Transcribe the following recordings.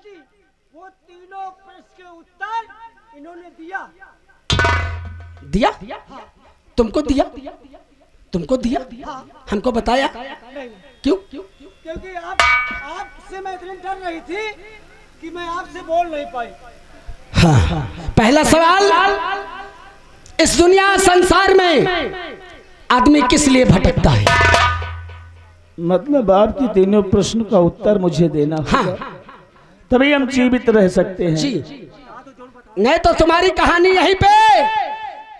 जी वो तीनों प्रश्न के उत्तर इन्होंने दिया। दिया? तुमको दिया? तुमको दिया? हमको बताया? क्यों? क्योंकि आपसे मैं इतनी डर रही थी कि मैं आपसे बोल नहीं पाई। हाँ। पहला सवाल, इस दुनिया संसार में आदमी किस लिए भटकता है? मतलब आपकी तीनों प्रश्न का उत्तर मुझे देना होगा, तभी हम जीवित रह सकते हैं। जी, नहीं तो तुम्हारी कहानी यहीं पे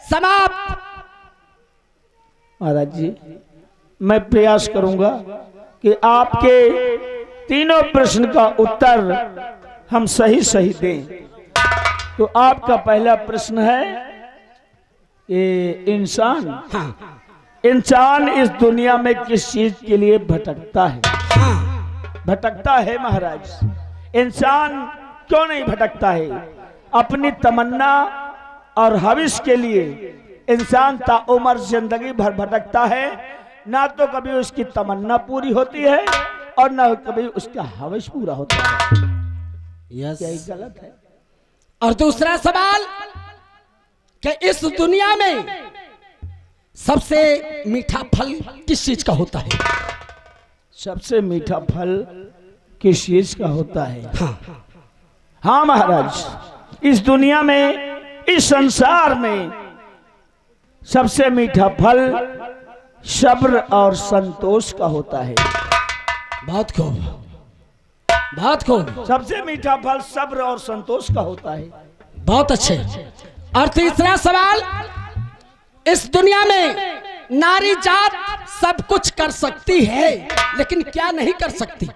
समाप्त। महाराज जी, मैं प्रयास करूंगा कि आपके तीनों प्रश्न का उत्तर हम सही सही दें। तो आपका पहला प्रश्न है कि इंसान इस दुनिया में किस चीज के लिए भटकता है? भटकता है महाराज। इंसान क्यों नहीं भटकता है? अपनी तमन्ना और हविस के लिए इंसान ताउम्र जिंदगी भर भटकता है। ना तो कभी उसकी तमन्ना पूरी होती है और ना कभी उसका हविस पूरा होता है। यस, क्या ये गलत है? और दूसरा सवाल कि इस दुनिया में सबसे मीठा फल किस चीज का होता है? सबसे मीठा फल किस चीज का होता है? हाँ महाराज, इस दुनिया में, इस संसार में सबसे मीठा फल सब्र और संतोष का होता है। बहुत खूब, बहुत खूब। सबसे मीठा फल सब्र और संतोष का होता है। बहुत अच्छे। और तीसरा सवाल, इस दुनिया में नारी जात सब कुछ कर सकती है, लेकिन क्या नहीं कर सकती?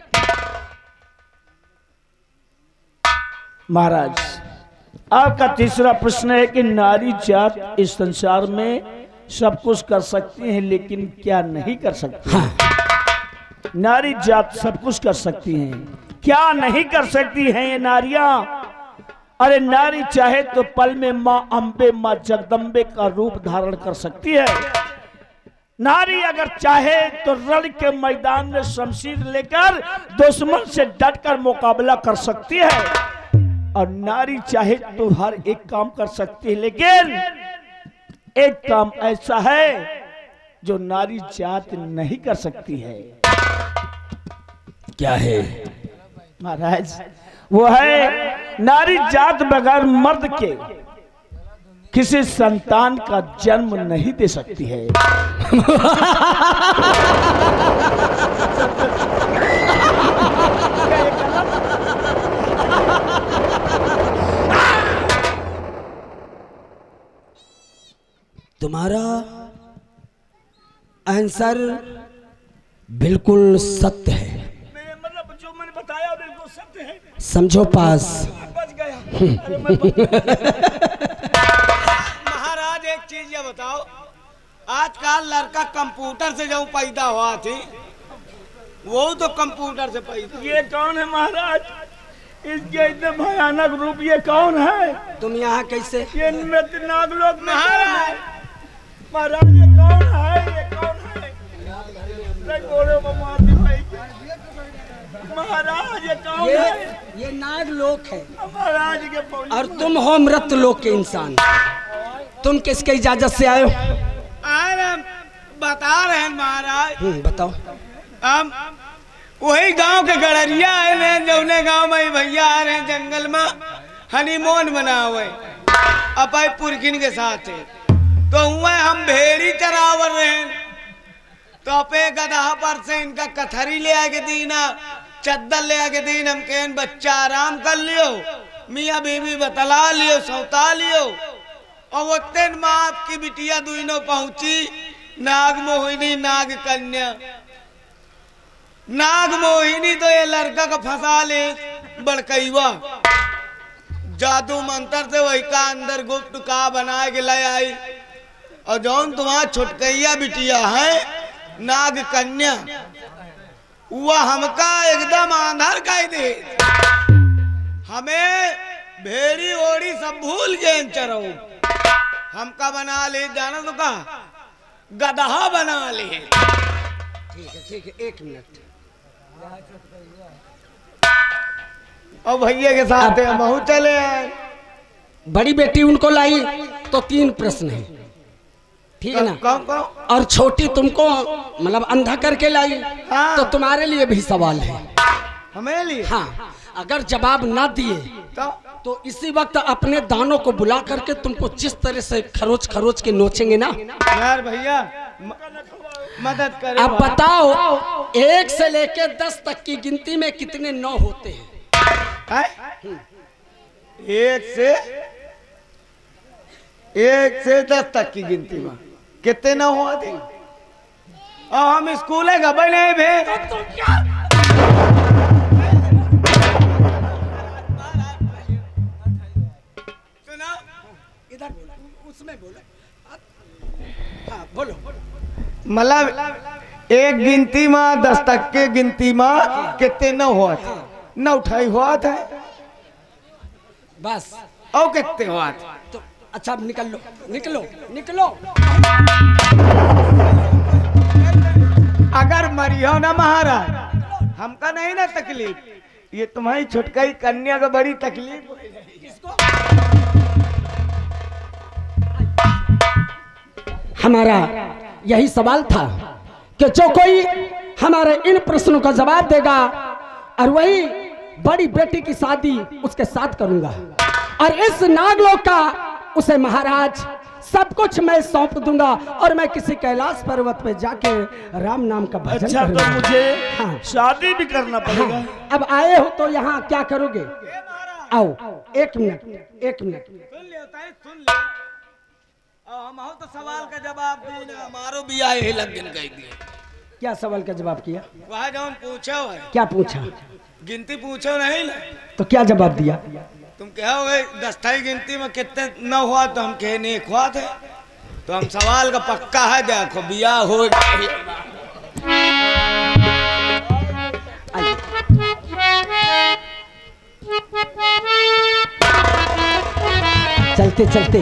महाराज, आपका तीसरा प्रश्न है कि नारी जात इस संसार में सब कुछ कर सकती है, लेकिन क्या नहीं कर सकती? हाँ। नारी जात सब कुछ कर सकती हैं, क्या नहीं कर सकती हैं ये नारियां? अरे नारी चाहे तो पल में माँ अम्बे, माँ जगदम्बे का रूप धारण कर सकती है। नारी अगर चाहे तो रण के मैदान में शमशीर लेकर दुश्मन से डटकर मुकाबला कर सकती है। और नारी चाहे तो हर एक काम कर सकती है, लेकिन एक काम ऐसा है जो नारी जात नहीं कर सकती है। क्या है महाराज? वो है नारी जात बगैर मर्द के किसी संतान का जन्म नहीं दे सकती है। तुम्हारा आंसर बिल्कुल सत्य है। मतलब जो मैंने बताया बिल्कुल सत्य है। समझो पास। बच गया। महाराज एक चीज ये बताओ, आजकल लड़का कंप्यूटर से जो पैदा हुआ थी, वो तो कंप्यूटर से पैदा। ये कौन है महाराज? इसके इतने भयानक रूप ये कौन है? तुम यहाँ कैसे? ये नाग लोग महाराज। महाराज ये कौन है? ये कौन है? महाराज ये कौन है? ये नाग लोक है महाराज के। और तुम हो मृत लोक के इंसान। तुम किसके इजाजत से आए हो? बता रहे हैं महाराज। बताओ। हम वही गांव के गड़रिया आए हैं, जौने गांव में भैया आ रहे हैं जंगल में हनीमून मना हुए अपाई पुरखिन के साथ है। तो हुए हम भेड़ी चरावर रहे हैं, तो अपे गधा पर से इनका कथरी ले आके दीना, चद्दर ले आके दीन। हम कहें बच्चा आराम कर लियो, मियाँ बीवी बतला लियो, सौता लियो। और वो तेन माँ आपकी बिटिया दुइनो पहुंची, नाग मोहिनी नाग कन्या। नाग मोहिनी तो ये लड़का का फंसा ले बड़कईवा, जादू मंत्र से वही का अंदर गुप्त का बना के ले आई। और जौन तुम्हारा छुटकैया बिटिया है नाग कन्या, वह हमका एकदम आंधर कह दे। हमें भेड़ी ओड़ी सब भूल गए चरो। हमका बना ले, जाना तो का गदहा बना ले। ठीक है, एक मिनट। और भैया के साथ हम बहुत चले आए। बड़ी बेटी उनको लाई तो 3 प्रश्न है, ठीक है ना? कौन कौन? और छोटी तुमको मतलब अंधा करके लाई, हाँ। तो तुम्हारे लिए भी सवाल है। हमें लिए? हाँ, अगर जवाब ना दिए तो इसी वक्त अपने दानों को बुला करके तुमको जिस तरह से खरोच खरोच के नोचेंगे ना। यार भैया मदद करो। अब बताओ 1 से लेकर 10 तक की गिनती में कितने 9 होते हैं? 1 से 10 तक की गिनती में कितने 9 होते? और हम स्कूल है गए नहीं भे। इधर उसमें बोलो। हाँ बोलो। मतलब 1 गिनती में 10 तक के गिनती में कितने 9 हुआ थे? 9 उठाई हुआ था बस। और कितने हुआ थे? तो अच्छा निकल लो, निकलो निकलो। अगर मरियो ना महाराज हमका नहीं ना तकलीफ, ये तुम्हारी छुटकाई कन्या का बड़ी तकलीफ। हमारा यही सवाल था कि जो कोई हमारे इन प्रश्नों का जवाब देगा और वही बड़ी बेटी की शादी उसके साथ करूंगा, और इस नागलोक का उसे महाराज सब कुछ मैं सौंप दूंगा, और मैं किसी कैलाश पर्वत पे जाके राम नाम का भजन अच्छा करूंगा। तो मुझे हाँ। शादी भी करना पड़ेगा। हाँ। अब आए हो तो यहाँ क्या करोगे? आओ 1 मिनट 1 मिनट। सुन ले ताई, सुन ले। हम हो तो सवाल का जवाब देना, हमारो भी आए ही लग गन कह दिए। क्या सवाल का जवाब किया? वहाँ जो हम पूछो है, क्या पूछा? गिनती पूछो नहीं ना, तो क्या जवाब दिया? तुम कहोगे 10 की गिनती में कितने 9 हुआ, तो हम कहे नहीं 1 हुआ थे। तो हम सवाल का पक्का है, देखो बिया हो। चलते चलते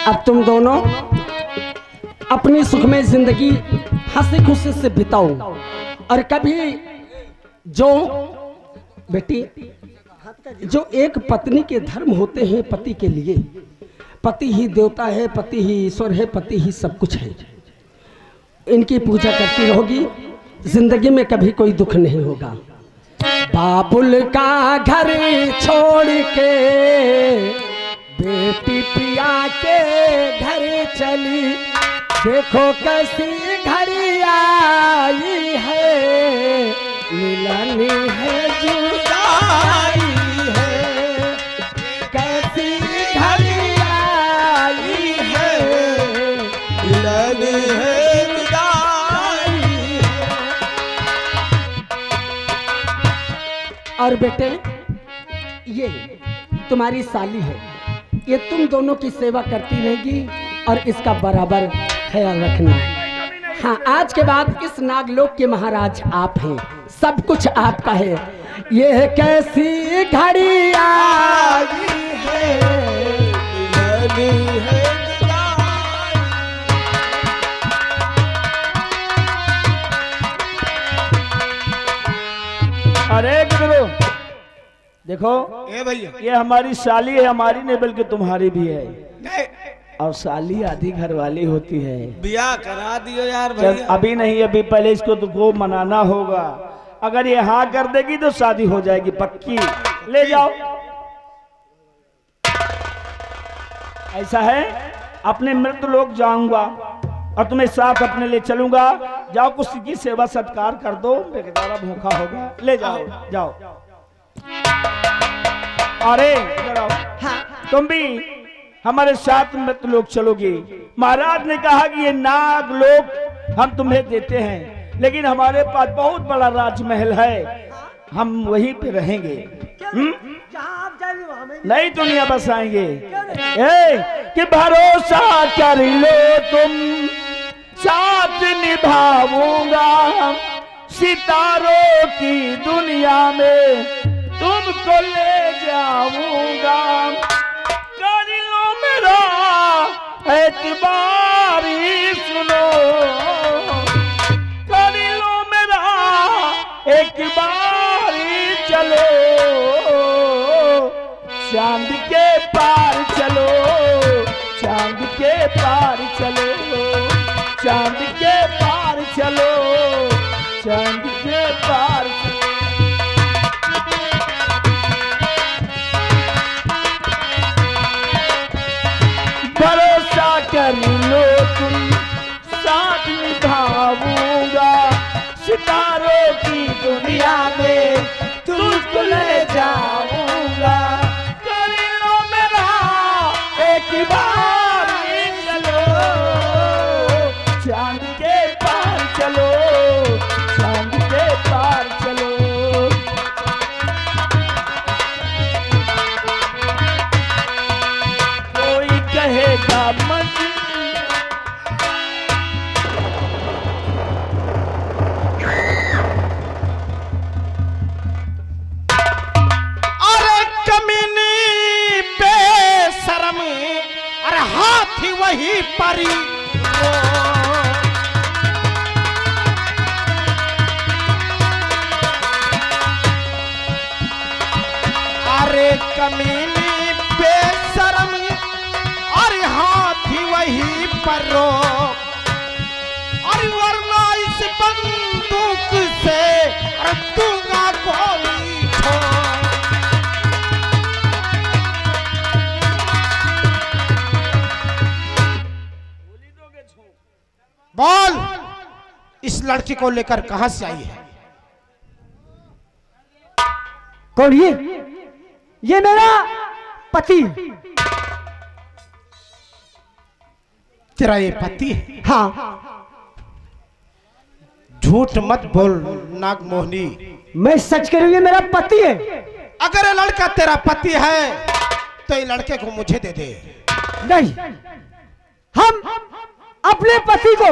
अब तुम दोनों अपनी सुखमय जिंदगी हंसी खुशी से बिताओ, और कभी जो बेटी जो एक पत्नी के धर्म होते हैं, पति के लिए पति ही देवता है, पति ही ईश्वर है, पति ही सब कुछ है, इनकी पूजा करती रहोगी, जिंदगी में कभी कोई दुख नहीं होगा। बाबुल का घर छोड़ के बेटी पिया के घर चली, देखो कैसी घड़ी आई है, मिलन है जुदाई है, कैसी घड़ी आई है, मिलन है जुदाई है। और बेटे ये तुम्हारी साली है, ये तुम दोनों की सेवा करती रहेगी और इसका बराबर ख्याल रखना। हाँ, आज के बाद इस नागलोक के महाराज आप हैं, सब कुछ आपका है। ये है कैसी घड़ी आई है, अरे गुरु देखो, ए भैया ये हमारी साली है, हमारी नहीं बल्कि तुम्हारी भी है, नहीं, और साली आधी घर वाली होती है। बिया करा दियो यार चल, भैया। अभी नहीं, अभी पहले इसको तुमको मनाना होगा। अगर ये हाँ कर देगी तो शादी हो जाएगी पक्की। ले जाओ। ऐसा है, अपने मृत लोग जाऊंगा और तुम्हें साथ अपने ले चलूंगा। जाओ, कुछ की सेवा सत्कार कर दो, बेचारा भूखा होगा। ले जाओ, जाओ। अरे इधर आओ। तुम भी हमारे साथ मृत लोग चलोगे। महाराज ने कहा कि ये नाग लोग हम तुम्हें देते हैं, लेकिन हमारे पास बहुत बड़ा राजमहल है, हम वहीं पे रहेंगे। नई दुनिया बसाएंगे। कि भरोसा कर लो तुम, साथ निभाऊंगा, सितारों की दुनिया में तुमको ले जाऊंगा। कर लो मेरा एतबारी सुनो, कर लो मेरा एक बारी चलो। चांद के पार चलो, चांद के पार चलो, चांद के पार चलो, चांद के पार चलो। भरोसा कर लो तुम, साथ निभाऊंगा, सितारों की दुनिया में तुमको ले जाऊंगा। कर लो मेरा एक बार चलो, चांद के पार चलो, चांद के पार चलो। कोई कहेगा मंजिल, हाथी वही परी अरे कमीनी बेशरम, अरे हाथी वही परो, अरे वरना इस बंदूक से दूंगा गोली छोड़। बोल, इस लड़की को लेकर कहां से आई है? कौन ये मेरा पति। तेरा ये पति है? हाँ। झूठ मत बोल नागमोहिनी। मैं सच कह रही हूँ, ये मेरा पति है। अगर ये लड़का तेरा पति है तो ये लड़के को मुझे दे दे। नहीं, हम अपने पति को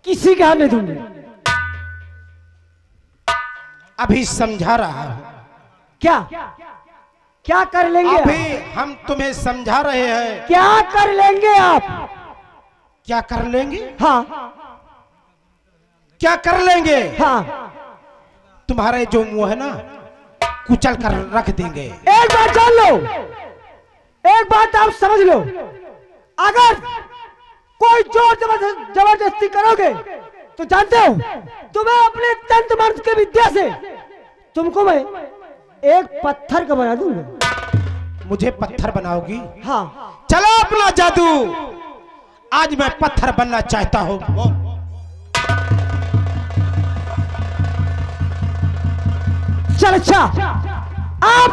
किसी के हाथ नहीं दूंगे। अभी समझा रहा हूं। क्या क्या कर लेंगे? अभी हम तुम्हें समझा रहे हैं। क्या कर लेंगे आप? क्या कर लेंगे? हाँ। क्या कर लेंगे? हाँ। तुम्हारे जो मुंह है ना, कुचल कर रख देंगे। एक बात जान लो, एक बात आप समझ लो, अगर कोई जोर जबरदस्ती करोगे तो जानते हो, तुम्हें अपने तंत्र मंत्र के विद्या से तुमको मैं एक पत्थर का बना दूंगा। मुझे पत्थर बनाओगी? हाँ। चलो अपना जादू, आज मैं पत्थर बनना चाहता हूं। चल अच्छा, आप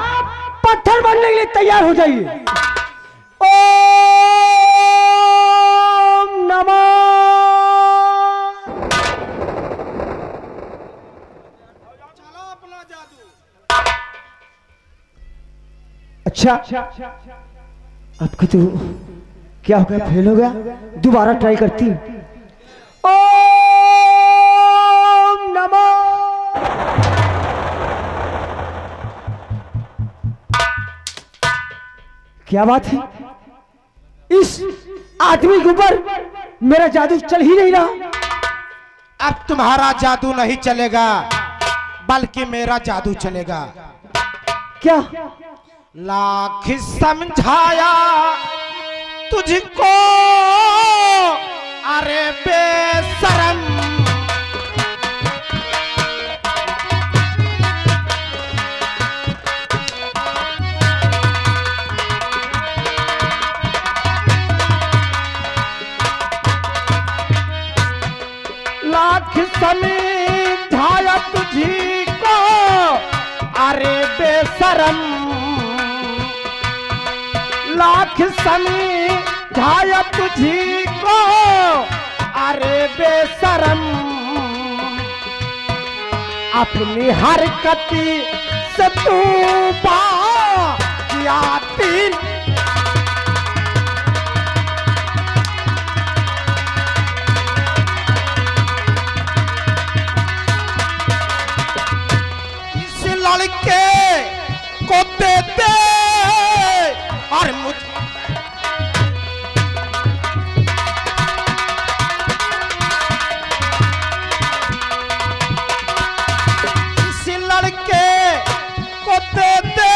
पत्थर बनने के लिए तैयार हो जाइए। ओम नमः। चलो अपना जादू। अच्छा, आपका तो क्या हो गया? फेल हो गया? दोबारा ट्राई करती। ओम नमः। क्या बात है, इस आदमी के ऊपर मेरा जादू चल ही नहीं रहा। अब तुम्हारा जादू नहीं चलेगा, बल्कि मेरा जादू चलेगा। क्या? लाख समझाया तुझको, अरे बेशरम, लाख समझाया तुझको, अरे बेशरम, लाख समझाया तुझको, अरे बेशरम, अपनी हरकत से तू बाती लड़के को दे दे और मुझे इस लड़के को दे दे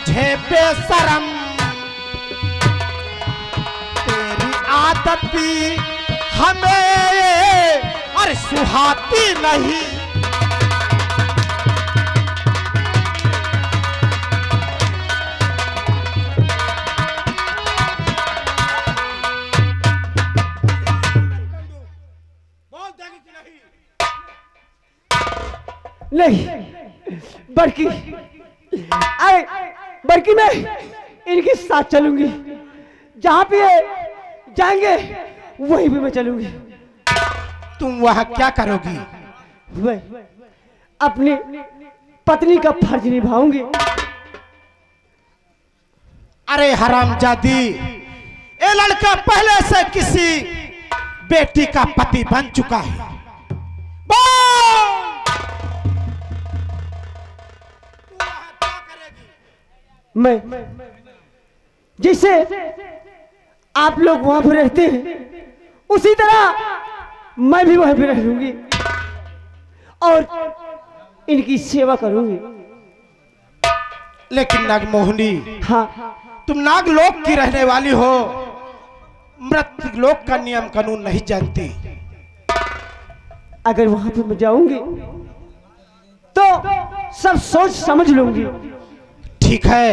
समझे बेशरम, तेरी आदत भी हमें अरे सुहाती नहीं। नहीं बड़की, अरे बड़की मैं इनके साथ चलूंगी, जहां पे जाएंगे वहीं भी मैं चलूंगी। तुम वहां क्या करोगी? मैं अपनी पत्नी का फर्ज निभाऊंगी। अरे हरामजादी, ये लड़का पहले से किसी बेटी का पति बन चुका है। मैं जैसे आप लोग वहां पर रहते हैं उसी तरह मैं भी वहां पर रह लूंगी और इनकी सेवा करूंगी। लेकिन नागमोहिनी, हाँ, तुम नागलोक की रहने वाली हो, मृत्यलोक का नियम कानून नहीं जानती। अगर वहां पर मैं जाऊंगी तो सब सोच समझ लूंगी। ठीक है,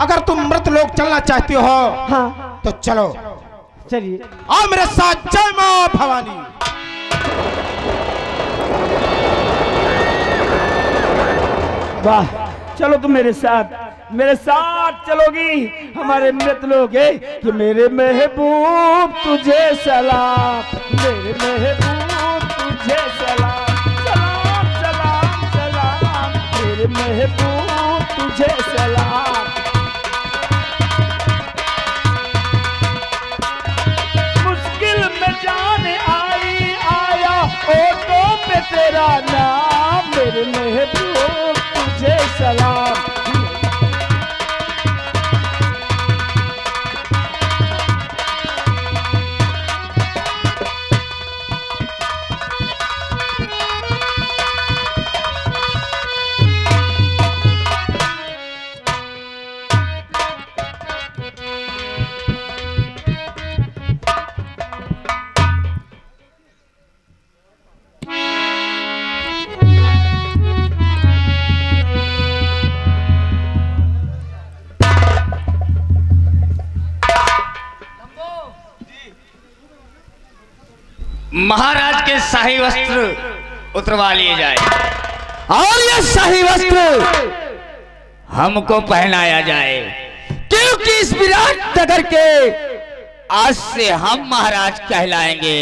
अगर तुम मृतलोक चलना चाहती हो हाँ तो चलो, चलिए। आओ मेरे साथ। जय मां भवानी। वाह, चलो तुम मेरे साथ चलोगी हमारे मृतलोक है कि मेरे महबूब तुझे सलाम, मेरे महबूब तुझे सलाम, सलाम सलाम सलाम, मेरे महबूब तुझे सलाम। मुश्किल में जान आई आया ओटो पे तेरा नाम, मेरे महबूब तुझे सलाम। महाराज के शाही वस्त्र उतरवा लिए जाए और ये शाही वस्त्र हमको पहनाया जाए, क्योंकि इस विराट नगर के आज से हम महाराज कहलाएंगे।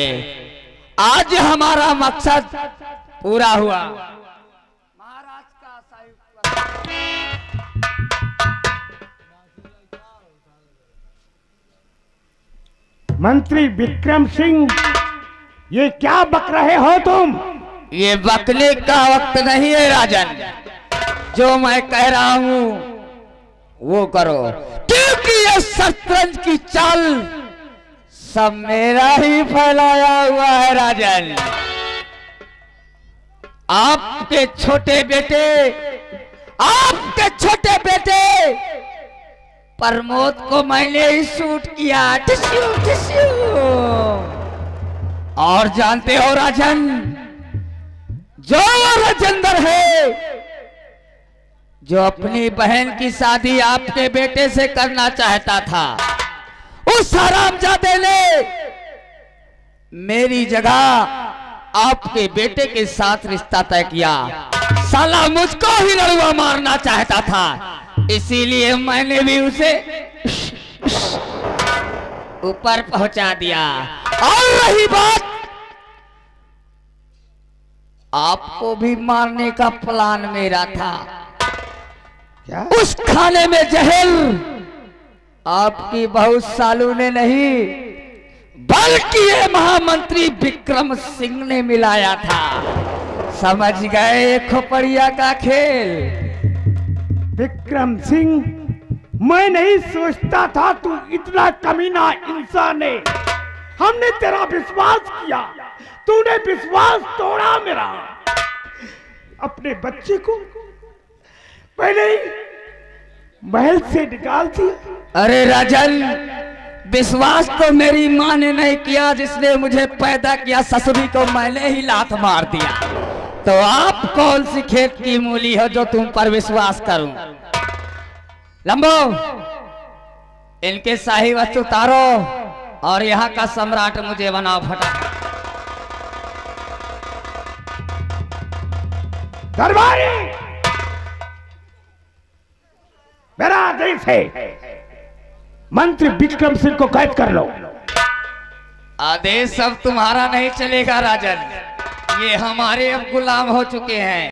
आज हमारा मकसद पूरा हुआ। महाराज का मंत्री विक्रम सिंह, ये क्या बक रहे हो तुम? ये बकने का वक्त नहीं है राजन, जो मैं कह रहा हूं वो करो, क्योंकि ये शतरंज की चाल सब मेरा ही फैलाया हुआ है राजन। आपके छोटे बेटे प्रमोद को मैंने ही शूट किया, टिश्यू टिश्यू। और जानते हो राजन, जो राजेंद्र है, जो अपनी बहन की शादी आपके बेटे से करना चाहता था, उस हरामजादे ने मेरी जगह आपके बेटे के साथ रिश्ता तय किया। साला मुझको ही लड़ुआ मारना चाहता था, इसीलिए मैंने भी उसे ऊपर पहुंचा दिया। और रही बात, आपको भी मारने का प्लान मेरा था। क्या? उस खाने में जहर आपकी बहू सालू ने नहीं, बल्कि ये महामंत्री विक्रम सिंह ने मिलाया था। समझ गए खोपड़िया का खेल? विक्रम सिंह, मैं नहीं सोचता था तू इतना कमीना इंसान है। हमने तेरा विश्वास किया, तूने विश्वास तोड़ा मेरा। अपने बच्चे को पहले ही महल से निकाल दिया। अरे राजन, विश्वास तो मेरी माँ ने नहीं किया, जिसने मुझे पैदा किया ससुरी को मैंने ही लात मार दिया। तो आप कौन सी खेत की मूली हो जो तुम पर विश्वास करूं? लंबो, इनके शाही वस्त्र उतारो और यहाँ का सम्राट मुझे बनाओ फटाफट। दरबारी, मेरा आदेश है, मंत्री विक्रम सिंह को कैद कर लो। आदेश सब तुम्हारा नहीं चलेगा राजन, ये हमारे अब गुलाम हो चुके हैं।